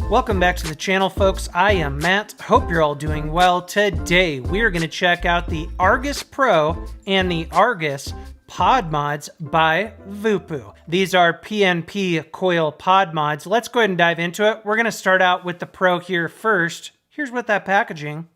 Welcome back to the channel, folks. I am Matt. Hope you're all doing well. Today, we are going to check out the Argus Pro and the Argus pod mods by voopoo. These are PNP coil pod mods. Let's go ahead and dive into it. We're going to start out with the Pro here first. Here's what that packaging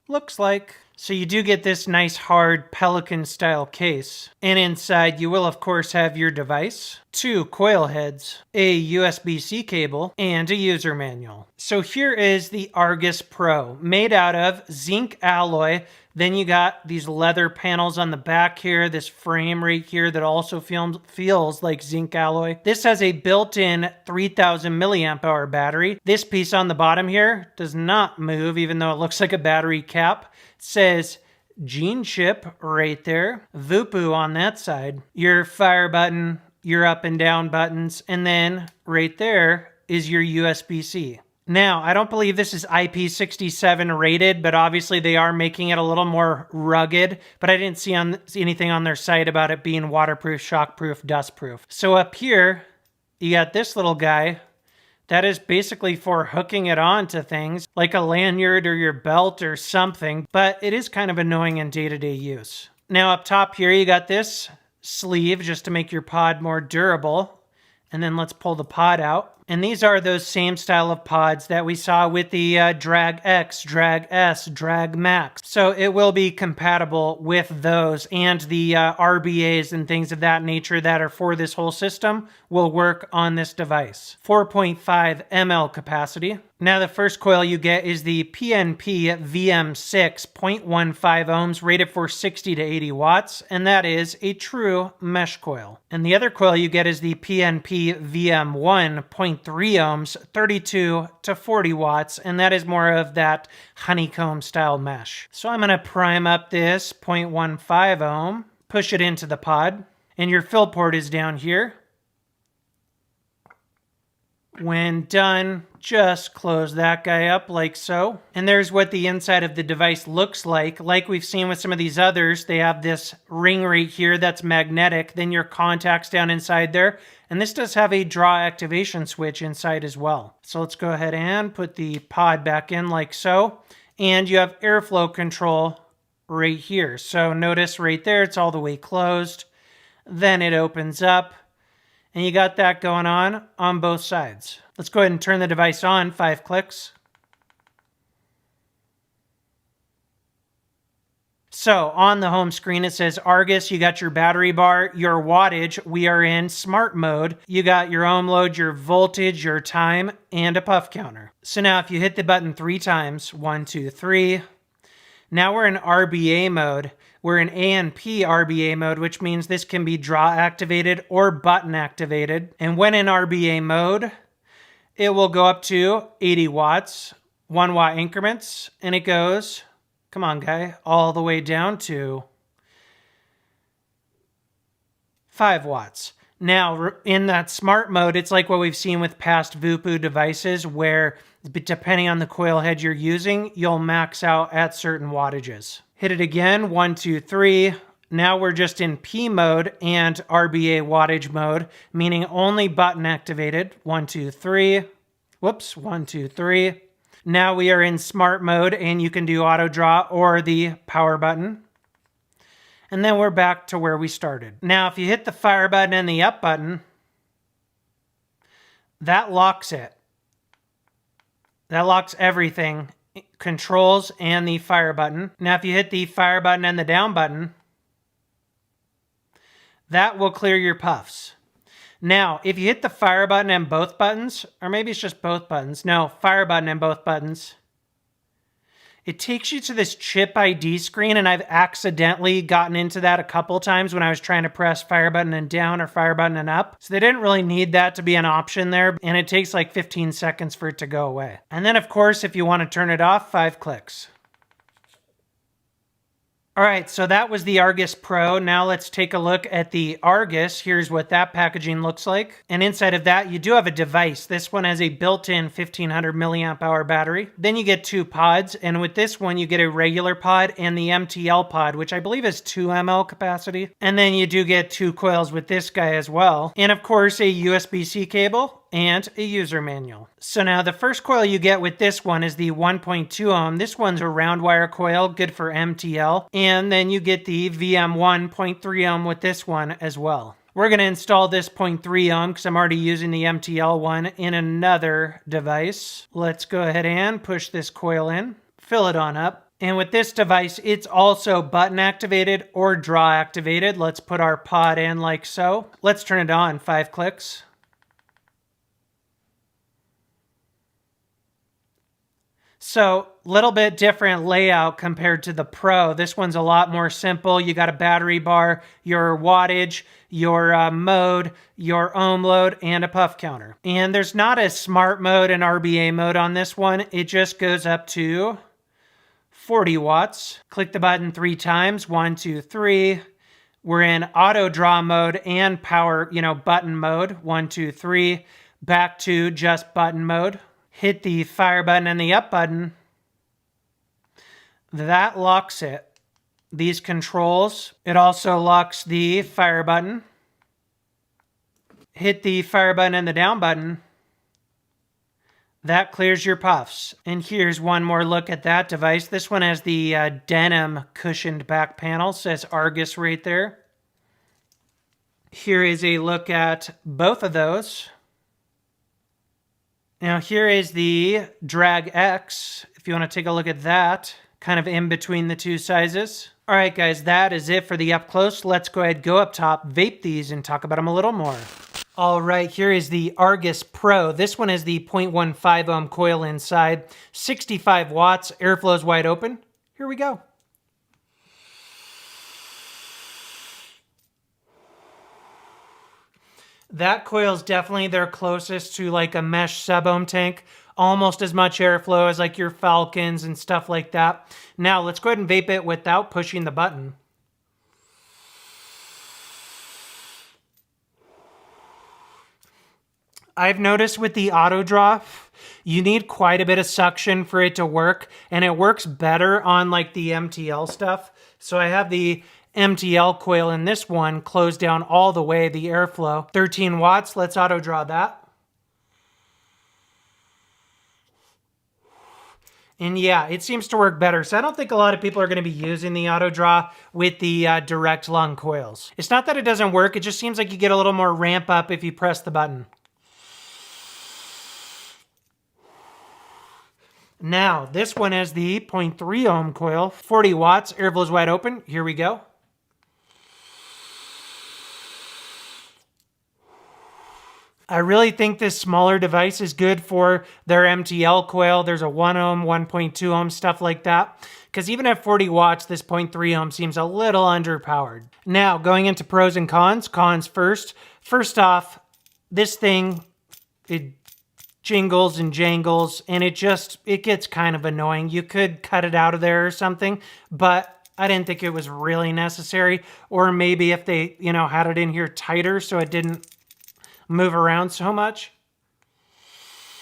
looks like. So you do get this nice hard Pelican style case. And inside you will of course have your device, 2 coil heads, a USB-C cable, and a user manual. So here is the Argus Pro, made out of zinc alloy. Then you got these leather panels on the back here, this frame right here that also feels like zinc alloy. This has a built-in 3000 milliamp hour battery. This piece on the bottom here does not move, even though it looks like a battery cap. It says Gene Chip right there, voopoo on that side, your fire button, your up and down buttons, and then right there is your USB-C. Now, I don't believe this is IP67 rated, but obviously they are making it a little more rugged, but I didn't see anything on their site about it being waterproof, shockproof, dustproof. So up here, you got this little guy. That is basically for hooking it on to things, like a lanyard or your belt or something, but it is kind of annoying in day-to-day use. Now up top here, you got this sleeve just to make your pod more durable. And then let's pull the pod out. And these are those same style of pods that we saw with the Drag X, Drag S, Drag Max. So it will be compatible with those, and the RBAs and things of that nature that are for this whole system will work on this device. 4.5 ml capacity. Now the first coil you get is the PNP VM6 0.15 ohms, rated for 60 to 80 watts, and that is a true mesh coil. And the other coil you get is the PNP VM1 0.3 ohms, 32 to 40 watts, and that is more of that honeycomb style mesh. So I'm going to prime up this 0.15 ohm, push it into the pod, and your fill port is down here. When done, just close that guy up like so. And there's what the inside of the device looks like. Like we've seen with some of these others, they have this ring right here that's magnetic, then your contacts down inside there. And this does have a draw activation switch inside as well. So let's go ahead and put the pod back in like so. And you have airflow control right here. So notice right there, it's all the way closed. Then it opens up. And you got that going on both sides. Let's go ahead and turn the device on, 5 clicks. So on the home screen, it says Argus, you got your battery bar, your wattage, we are in smart mode. You got your ohm load, your voltage, your time, and a puff counter. So now if you hit the button 3 times, 1, 2, 3, now we're in RBA mode. We're in ANP RBA mode, which means this can be draw activated or button activated. And when in RBA mode, it will go up to 80 watts, 1 watt increments, and it goes, come on guy, all the way down to 5 watts. Now, in that smart mode, it's like what we've seen with past voopoo devices where, depending on the coil head you're using, you'll max out at certain wattages. Hit it again, 1, 2, 3. Now we're just in P mode and RBA wattage mode, meaning only button activated. 1, 2, 3. Whoops, 1, 2, 3. Now we are in smart mode and you can do auto draw or the power button. And then we're back to where we started. Now, if you hit the fire button and the up button, that locks it. That locks everything, controls and the fire button. Now, if you hit the fire button and the down button, that will clear your puffs. Now, if you hit the fire button and both buttons, or maybe it's just both buttons. No, fire button and both buttons. It takes you to this chip ID screen, and I've accidentally gotten into that a couple times when I was trying to press fire button and down or fire button and up. So they didn't really need that to be an option there, and it takes like 15 seconds for it to go away. And then, of course, if you want to turn it off, 5 clicks. All right, so that was the Argus Pro. Now let's take a look at the Argus. Here's what that packaging looks like. And inside of that, you do have a device. This one has a built-in 1500 milliamp hour battery. Then you get 2 pods, and with this one, you get a regular pod and the MTL pod, which I believe is 2 ml capacity. And then you do get 2 coils with this guy as well. And of course, a USB-C cable and a user manual. So now the first coil you get with this one is the 1.2 ohm. This one's a round wire coil, good for MTL. And then you get the VM1 0.3 ohm with this one as well. We're going to install this 0.3 ohm because I'm already using the MTL one in another device. Let's go ahead and push this coil in, fill it on up. And with this device, it's also button activated or draw activated. Let's put our pod in like so. Let's turn it on, 5 clicks. So, little bit different layout compared to the Pro. This one's a lot more simple. You got a battery bar, your wattage, your mode, your ohm load, and a puff counter. And there's not a smart mode and RBA mode on this one. It just goes up to 40 watts. Click the button 3 times, 1, 2, 3. We're in auto draw mode and power, button mode, 1, 2, 3. Back to just button mode. Hit the fire button and the up button. That locks it. These controls. It also locks the fire button. Hit the fire button and the down button. That clears your puffs. And here's one more look at that device. This one has the denim cushioned back panel. Says Argus right there. Here is a look at both of those. Now here is the Drag X, if you want to take a look at that, kind of in between the 2 sizes. All right, guys, that is it for the up close. Let's go ahead, go up top, vape these, and talk about them a little more. All right, here is the Argus Pro. This one is the 0.15 ohm coil inside, 65 watts, airflow is wide open. Here we go. That coil is definitely their closest to like a mesh sub-ohm tank. Almost as much airflow as like your Falcons and stuff like that. Now let's go ahead and vape it without pushing the button. I've noticed with the auto draw, you need quite a bit of suction for it to work, and it works better on like the MTL stuff. So I have the MTL coil in this one closed down all the way, the airflow. 13 watts, let's auto draw that. And yeah, it seems to work better. So I don't think a lot of people are going to be using the auto draw with the direct lung coils. It's not that it doesn't work, it just seems like you get a little more ramp up if you press the button. Now, this one has the 0.3 ohm coil, 40 watts, airflow is wide open. Here we go. I really think this smaller device is good for their MTL coil. There's a 1 ohm, 1.2 ohm, stuff like that. Because even at 40 watts, this 0.3 ohm seems a little underpowered. Now, going into pros and cons. Cons first. First off, this thing, it jingles and jangles, and it gets kind of annoying. You could cut it out of there or something, but I didn't think it was really necessary. Or maybe if they, had it in here tighter so it didn't move around so much.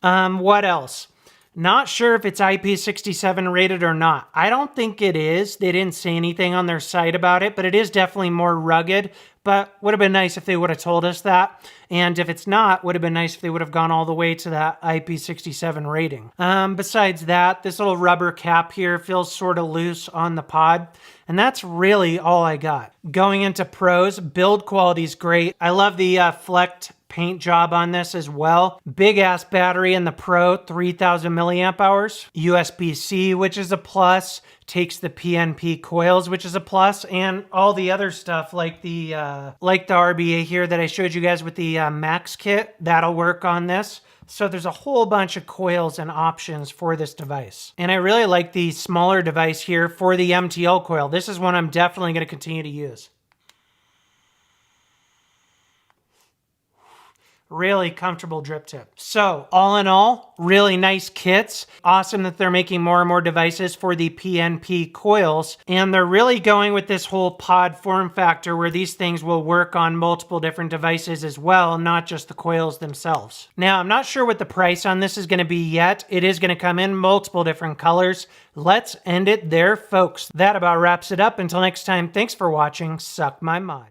What else? Not sure if it's IP67 rated or not. I don't think it is. They didn't say anything on their site about it, but it is definitely more rugged. But would have been nice if they would have told us that. And if it's not, would have been nice if they would have gone all the way to that IP67 rating. Besides that, this little rubber cap here feels sort of loose on the pod. And that's really all I got. Going into pros, build quality is great. I love the Flecked paint job on this as well. Big ass battery in the Pro, 3000 milliamp hours. USB-C, which is a plus. Takes the PNP coils, which is a plus, and all the other stuff like the RBA here that I showed you guys with the Max kit, that'll work on this. So there's a whole bunch of coils and options for this device. And I really like the smaller device here for the MTL coil. This is one I'm definitely going to continue to use. really comfortable drip tip. So all in all, really nice kits. Awesome that they're making more and more devices for the PNP coils. And they're really going with this whole pod form factor where these things will work on multiple different devices as well, not just the coils themselves. Now, I'm not sure what the price on this is going to be yet. It is going to come in multiple different colors. Let's end it there, folks. That about wraps it up. Until next time, thanks for watching. Suck my mod.